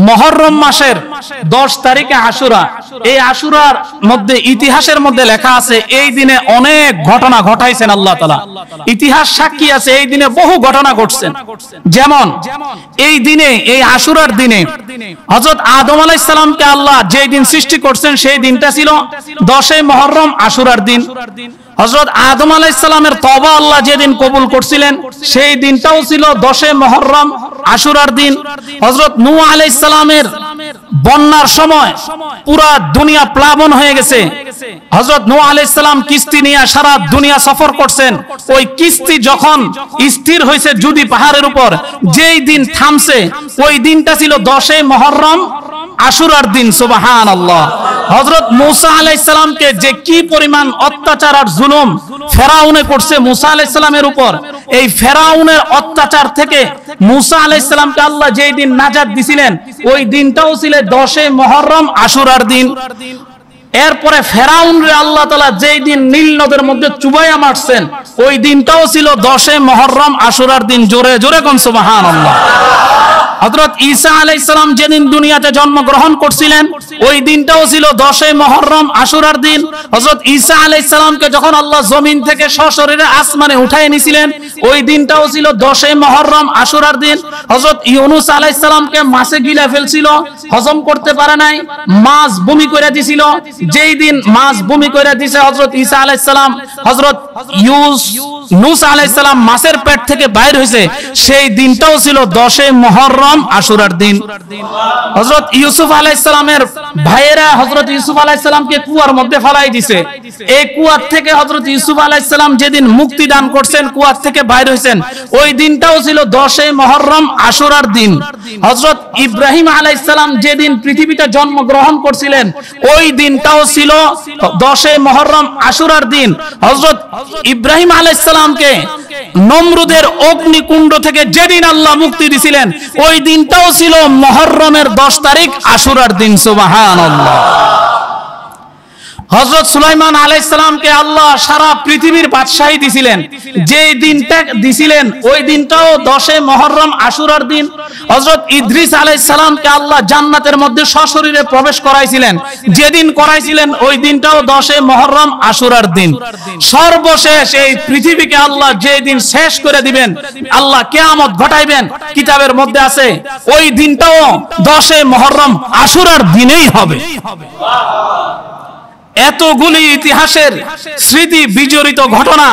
মুহররম মাসের 10 তারিখে আশুরা। এই আশুরার মধ্যে ইতিহাসের মধ্যে লেখা আছে এই দিনে অনেক ঘটনা ঘটাইছেন আল্লাহ তাআলা। ইতিহাস সাক্ষী আছে এই দিনে বহু ঘটনা ঘটছেন। যেমন এই দিনে, এই আশুরার দিনে হযরত আদম আলাইহিস সালামকে আল্লাহ যেই দিন সৃষ্টি করছেন সেই দিনটা ছিল 10 মুহররম আশুরার দিন। হযরত আদম আলাইহিস সালামের তওবা আল্লাহ যেদিন কবুল করছিলেন সেই দিনটাও ছিল 10 মুহররম আশুরার দিন। হযরত নূহ আলাইহিস সালামের বন্যার সময় পুরা দুনিয়া প্লাবন হয়ে গেছে। হযরত নূহ আলাইহিস সালাম কিস্তি নিয়ে সারা দুনিয়া সফর করছেন। ওই কিস্তি যখন স্থির হয়েছে জুদি পাহাড়ের উপর, যেই দিন থামছে ওই দিনটা ছিল 10 মুহররম আশুরার দিন। সুবহানাল্লাহ। হযরত মূসা আলাইহিস সালামকে যে কি পরিমাণ অত্যাচার আর জুলুম ফেরাউনে করছে মূসা আলাইহিস সালামের উপর, এই ফেরাউনের অত্যাচার থেকে মূসা আলাইহিস সালামকে আল্লাহ যেই দিন নাজাত দিছিলেন ওই দিনটাও ছিল 10 মুহররম আশুরার দিন। এরপরে ফেরাউনরে আল্লাহ তাআলা যেই দিন নীল নদের মধ্যে চুবাইয়া মারছেন ওই দিনটাও ছিল 10 মুহররম আশুরার দিন। জোরে জোরে কোন সুবহানাল্লাহ। হযরত ঈসা আলাইহিস সালাম যেদিন দুনিয়াতে জন্মগ্রহণ করছিলেন ওই দিনটাও ছিল 10 মুহররম আশুরার দিন। হযরত ঈসা আলাইহিস সালামকে যখন আল্লাহ জমিন থেকে সশরীরে আসমানে উঠায় নিয়েছিলেন ওই দিনটাও ছিল 10 মুহররম আশুরার দিন। হযরত ইউনূস আলাইহিস সালামকে মাছে গিলে ফেলছিল, হজম করতে পারে নাই, মাছ বমি করে দিছিল। যেই দিন মাছ বমি করে দিয়েছে হযরত ঈসা আলাইহিস সালাম, হযরত ইউনূস আলাইহিস সালাম মাছের পেট থেকে বাইর হয়েছে সেই দিনটাও ছিল 10 মুহররম আশুরার দিন। হযরত ইউসুফ আলাইহিস সালামের ভাইয়েরা হযরত ইউসুফ আলাইহিস সালামকে কুয়ার মধ্যে ফেলাই দিয়েছে। এই কুয়ার থেকে হযরত ইউসুফ আলাইহিস সালাম যেদিন মুক্তি দান করছেন, কুয়ার থেকে বাইর হয়েছেন ওই দিনটাও ছিল 10 মুহররম আশুরার দিন। হযরত ইব্রাহিম আলাইহিস সালাম যেদিন পৃথিবীতে জন্মগ্রহণ করছিলেন ওই দিনটাও ছিল 10 মুহররম আশুরার দিন। হযরত ইব্রাহিম আলাইহিস সালামকে নমরুদের অগ্নিকুণ্ড থেকে যেদিন আল্লাহ মুক্তি দিয়েছিলেন ওই দিনটাও ছিল মুহররমের 10 তারিখ আশুরার দিন। সুবহানাল্লাহ। হযরত সুলাইমান আলাইহিস সালামকে আল্লাহ সারা পৃথিবীর বাদশাহী দিছিলেন, যেই দিনটা দিছিলেন ওই দিনটাও 10 মুহররম আশুরার দিন। হযরত ইদ্রিস আলাইহিস সালামকে আল্লাহ জান্নাতের মধ্যে সশরীরে প্রবেশ করাইছিলেন, যেদিন করাইছিলেন ওই দিনটাও 10 মুহররম আশুরার দিন। সর্বশেষ এই পৃথিবীকে আল্লাহ যেই দিন শেষ করে দিবেন, আল্লাহ কিয়ামত ঘটাইবেন, কিতাবের মধ্যে আছে ওই দিনটাও 10 মুহররম আশুরার দিনেই হবে। এতগুলি ইতিহাসের স্মৃতি বিজড়িত ঘটনা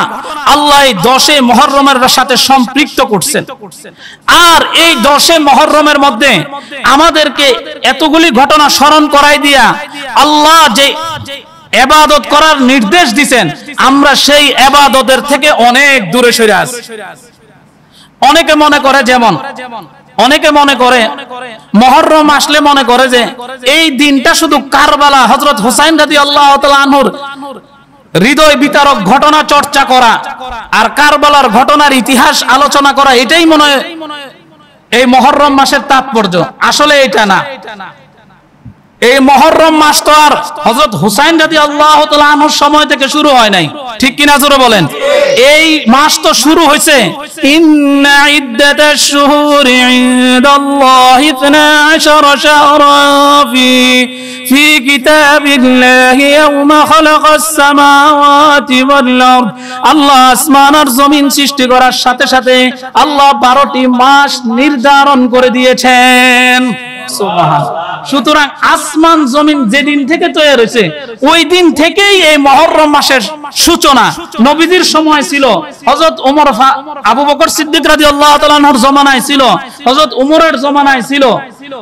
আল্লাহ 10 মুহররমের সাথে সম্পৃক্ত করছেন। আর এই 10 মুহররমের মধ্যে আমাদেরকে এতগুলি ঘটনা স্মরণ করাই দিয়া আল্লাহ যে ইবাদত করার নির্দেশ দিবেন আমরা সেই ইবাদতের থেকে অনেক দূরে সরে আছি। অনেকে মনে করে, যেমন অনেকে মনে করে মুহররম আসলে মনে করে যে এই দিনটা শুধু কারবালা হযরত হুসাইন রাদিয়াল্লাহু তাআলা আনহুর হৃদয় বিতারক ঘটনা চর্চা করা আর কারবালার ঘটনার ইতিহাস আলোচনা করা, এটাই মনে হয় এই মুহররম মাসের তাৎপর্য। আসলে এটা না। এই মুহররম মাস তো আর হযরত হুসাইন রাদিয়াল্লাহু তাআলা আনহুর সময় থেকে শুরু হয় নাই, ঠিক কি না জোরে বলেন? এই মাস তো শুরু হয়েছে ইন্না ইদ্দাতাশ শুহুরি ইনদাল্লাহি 12 শাহরান ফি কিতাবিল্লাহি ইয়াওমা খালাকাস সামাওয়াতি ওয়াল আরদ। আল্লাহ আসমান আর জমিন সৃষ্টি করার সাথে সাথে আল্লাহ 12টি মাস নির্ধারণ করে দিয়েছেন। সুবহানাল্লাহ। সুতরাং আসমান জমিন যেদিন থেকে তৈরি হয়েছে ওই দিন থেকেই এই মুহররম মাসের সূচনা। নবীজির সময় ছিল, হযরত ওমর আবু বকর সিদ্দিক রাদিয়াল্লাহু তাআলা আনহুর জামানায় ছিল, হযরত ওমরের জামানায় ছিল,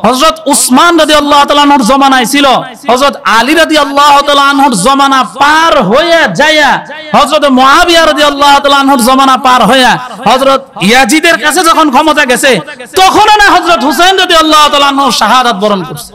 হযরত উসমান রাদিয়াল্লাহু তাআলা আনহুর জামানায় ছিল, হযরত আলী রাদিয়াল্লাহু তাআলা আনহুর জামানা পার হয়ে যায়া হযরত মুআবিয়া রাদিয়াল্লাহু তাআলা আনহুর জামানা পার হয়ে হযরত ইয়াজিদের কাছে যখন ক্ষমতা গেছে তখন না হযরত হুসাইন রাদিয়াল্লাহু তাআলা আনহু শাহাদাত বরণ করছে।